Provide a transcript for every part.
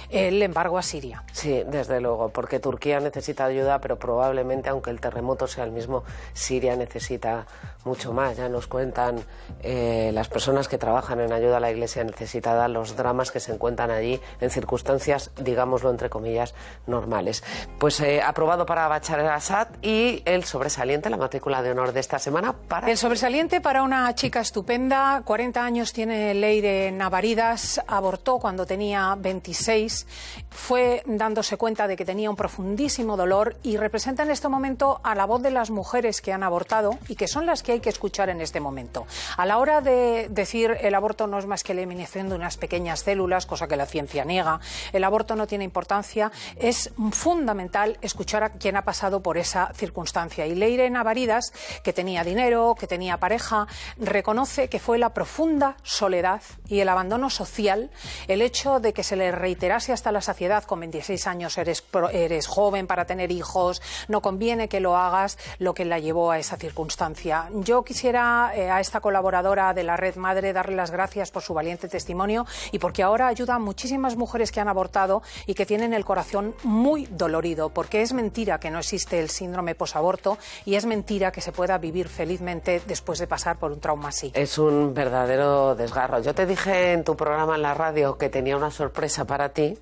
el embargo a Siria. Sí, desde luego, porque Turquía necesita ayuda, pero probablemente, aunque el terremoto sea el mismo, Siria necesita mucho más. Ya nos cuentan las personas que trabajan en ayuda a la Iglesia necesitada los dramas que se encuentran allí en circunstancias, digámoslo entre comillas, normales. Pues aprobado para Bashar al-Assad y el sobresaliente, la matrícula de honor de esta semana para... El sobresaliente para una chica estupenda, 40 años tiene Leire Navaridas, abortó cuando tenía 26, fue dándose cuenta de que tenía un profundísimo dolor y representa en este momento a la voz de las mujeres que han abortado y que son las que hay que escuchar en este momento. A la hora de decir el aborto no es más que la eliminación de unas pequeñas células, cosa que la ciencia niega, el aborto no tiene importancia, es fundamental escuchar a quien ha pasado por esa circunstancia. Y Leire Navaridas, que tenía dinero, que tenía pareja, reconoce que fue la profunda soledad y el abandono social, el hecho de que se le reiterase hasta la saciedad: con 26 años eres joven para tener hijos, no conviene que lo hagas, lo que la llevó a esa circunstancia. Yo quisiera a esta colaboradora de la Red Madre darle las gracias por su valiente testimonio y porque ahora ayuda a muchísimas mujeres que han abortado y que tienen el corazón muy dolorido, porque es mentira que no existe el síndrome posaborto y es mentira que se pueda vivir felizmente después de pasar por un trauma así. Es un verdadero desgarro. Yo te dije en tu programa en la radio que tenía una sorpresa para ti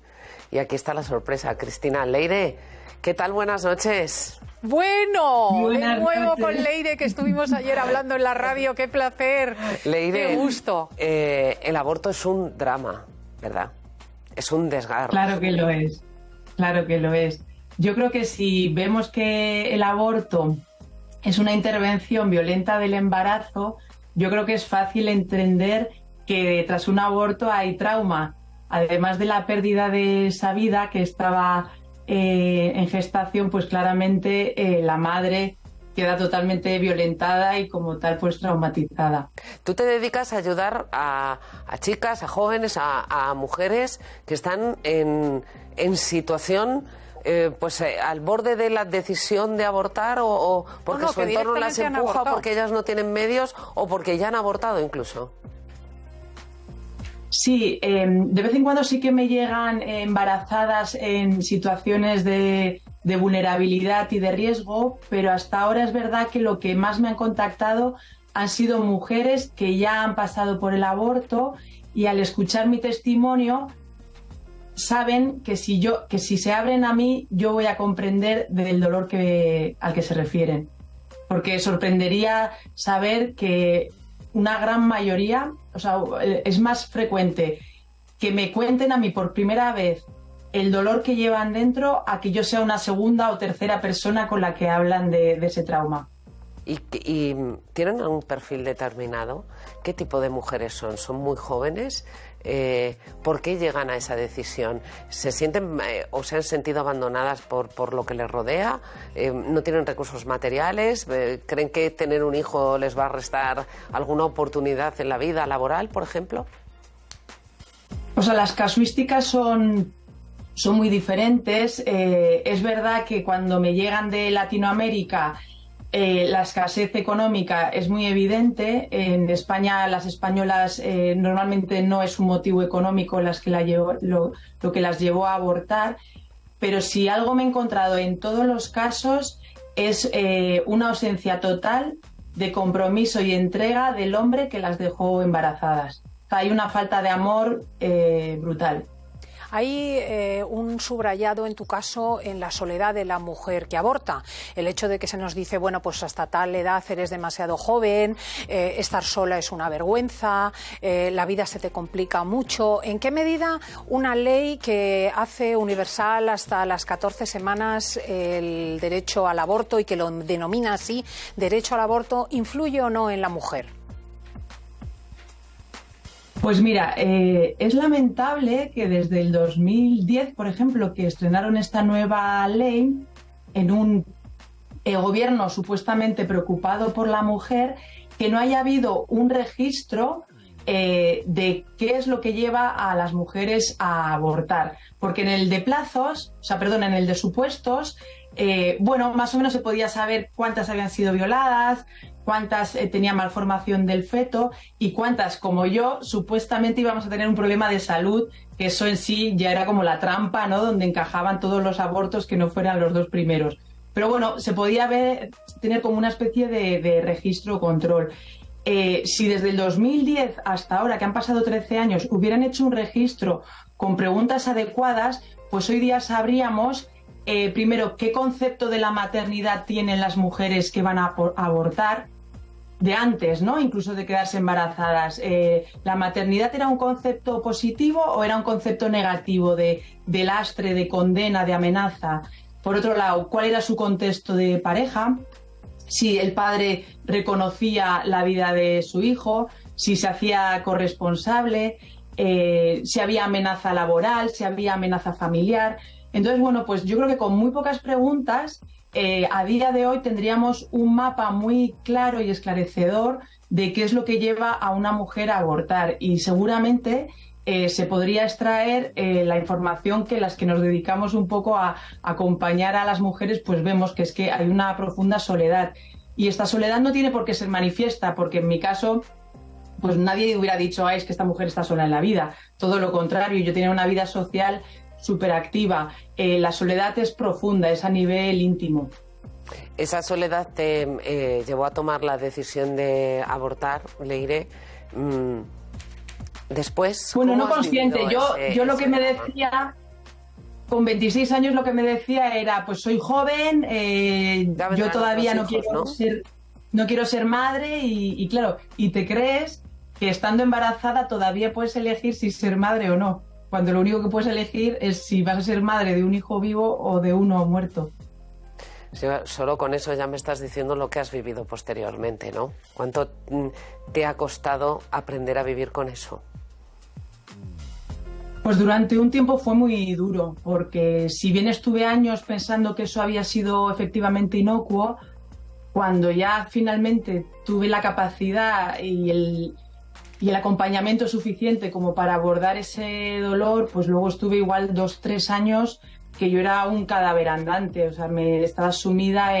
y aquí está la sorpresa, Cristina. Leire, ¿qué tal? Buenas noches. Bueno, de nuevo con Leire, que estuvimos ayer hablando en la radio. ¡Qué placer! Leire, ¡qué gusto! El aborto es un drama, ¿verdad? Es un desgarro. Claro que lo es, claro que lo es. Yo creo que si vemos que el aborto es una intervención violenta del embarazo, yo creo que es fácil entender que tras un aborto hay trauma. Además de la pérdida de esa vida que estaba en gestación, pues claramente la madre queda totalmente violentada y como tal pues traumatizada. Tú te dedicas a ayudar a chicas, a jóvenes, a mujeres que están en situación al borde de la decisión de abortar o porque su entorno las empuja, porque ellas no tienen medios o porque ya han abortado incluso. Sí, de vez en cuando sí que me llegan embarazadas en situaciones de vulnerabilidad y de riesgo, pero hasta ahora es verdad que lo que más me han contactado han sido mujeres que ya han pasado por el aborto y al escuchar mi testimonio saben que si se abren a mí, yo voy a comprender del dolor al que se refieren. Porque sorprendería saber que una gran mayoría, o sea, es más frecuente que me cuenten a mí por primera vez el dolor que llevan dentro a que yo sea una segunda o tercera persona con la que hablan de ese trauma. ¿Y tienen un perfil determinado? ¿Qué tipo de mujeres son? ¿Son muy jóvenes? ¿Por qué llegan a esa decisión? ¿Se sienten o se han sentido abandonadas por lo que les rodea? ¿No tienen recursos materiales? ¿Creen que tener un hijo les va a restar alguna oportunidad en la vida laboral, por ejemplo? O sea, las casuísticas son muy diferentes. Es verdad que cuando me llegan de Latinoamérica la escasez económica es muy evidente. En España las españolas normalmente no es un motivo económico lo que las llevó a abortar, pero si algo me he encontrado en todos los casos es una ausencia total de compromiso y entrega del hombre que las dejó embarazadas. O sea, hay una falta de amor brutal. Hay un subrayado en tu caso en la soledad de la mujer que aborta. El hecho de que se nos dice, bueno, pues hasta tal edad eres demasiado joven, estar sola es una vergüenza, la vida se te complica mucho. ¿En qué medida una ley que hace universal hasta las 14 semanas el derecho al aborto y que lo denomina así, derecho al aborto, influye o no en la mujer? Pues mira, es lamentable que desde el 2010, por ejemplo, que estrenaron esta nueva ley en un gobierno supuestamente preocupado por la mujer, que no haya habido un registro de qué es lo que lleva a las mujeres a abortar. Porque en el de plazos, en el de supuestos, más o menos se podía saber cuántas habían sido violadas, cuántas tenían malformación del feto y cuántas, como yo, supuestamente íbamos a tener un problema de salud, que eso en sí ya era como la trampa, ¿no?, donde encajaban todos los abortos que no fueran los 2 primeros. Pero bueno, se podía tener como una especie de registro o control. Si desde el 2010 hasta ahora, que han pasado 13 años, hubieran hecho un registro con preguntas adecuadas, pues hoy día sabríamos, primero, qué concepto de la maternidad tienen las mujeres que van a abortar, de antes, ¿no?, incluso de quedarse embarazadas. ¿La maternidad era un concepto positivo o era un concepto negativo de lastre, de condena, de amenaza? Por otro lado, ¿cuál era su contexto de pareja? Si el padre reconocía la vida de su hijo, si se hacía corresponsable, si había amenaza laboral, si había amenaza familiar. Entonces, bueno, pues yo creo que con muy pocas preguntas, a día de hoy tendríamos un mapa muy claro y esclarecedor de qué es lo que lleva a una mujer a abortar. Y seguramente se podría extraer la información que las que nos dedicamos un poco a acompañar a las mujeres, pues vemos que es que hay una profunda soledad. Y esta soledad no tiene por qué ser manifiesta, porque en mi caso, pues nadie hubiera dicho, es que esta mujer está sola en la vida. Todo lo contrario, yo tenía una vida social súper activa. La soledad es profunda, es a nivel íntimo. Esa soledad te llevó a tomar la decisión de abortar, Leire. Después, bueno, no consciente. Yo lo que me decía, con 26 años, lo que me decía era, pues soy joven, yo todavía no quiero ser madre y claro, y te crees que estando embarazada todavía puedes elegir si ser madre o no, cuando lo único que puedes elegir es si vas a ser madre de un hijo vivo o de uno muerto. Sí, solo con eso ya me estás diciendo lo que has vivido posteriormente, ¿no? ¿Cuánto te ha costado aprender a vivir con eso? Pues durante un tiempo fue muy duro, porque si bien estuve años pensando que eso había sido efectivamente inocuo, cuando ya finalmente tuve la capacidad y el acompañamiento suficiente como para abordar ese dolor, pues luego estuve igual 2-3 años que yo era un cadáver andante, o sea, me estaba sumida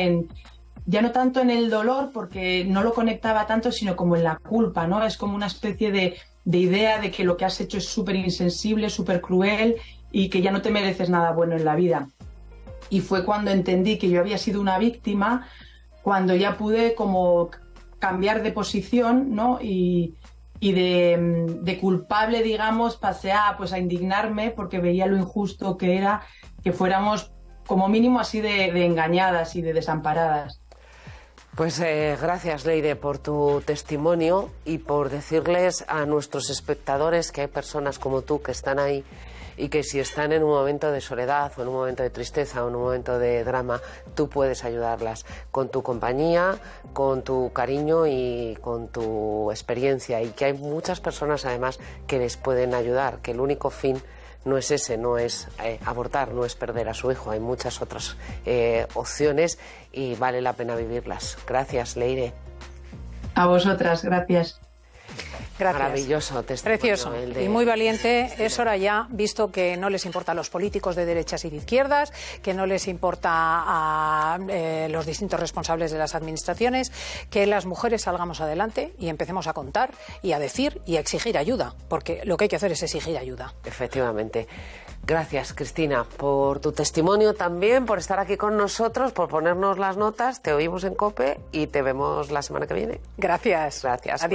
ya no tanto en el dolor, porque no lo conectaba tanto, sino como en la culpa, ¿no? Es como una especie de idea de que lo que has hecho es súper insensible, súper cruel y que ya no te mereces nada bueno en la vida. Y fue cuando entendí que yo había sido una víctima, cuando ya pude como cambiar de posición, ¿no? Y de culpable, digamos, pasé pues a indignarme porque veía lo injusto que era que fuéramos como mínimo así de engañadas y de desamparadas. Pues gracias, Leire, por tu testimonio y por decirles a nuestros espectadores que hay personas como tú que están ahí y que si están en un momento de soledad o en un momento de tristeza o en un momento de drama, tú puedes ayudarlas con tu compañía, con tu cariño y con tu experiencia, y que hay muchas personas además que les pueden ayudar, que el único fin no es ese, no es abortar, no es perder a su hijo, hay muchas otras opciones y vale la pena vivirlas. Gracias, Leire. A vosotras, gracias. Gracias. Maravilloso testimonio. Precioso y muy valiente. Es hora ya, visto que no les importa a los políticos de derechas y de izquierdas, que no les importa a los distintos responsables de las administraciones, que las mujeres salgamos adelante y empecemos a contar y a decir y a exigir ayuda, porque lo que hay que hacer es exigir ayuda. Efectivamente. Gracias, Cristina, por tu testimonio también, por estar aquí con nosotros, por ponernos las notas. Te oímos en COPE y te vemos la semana que viene. Gracias. Gracias. Adiós.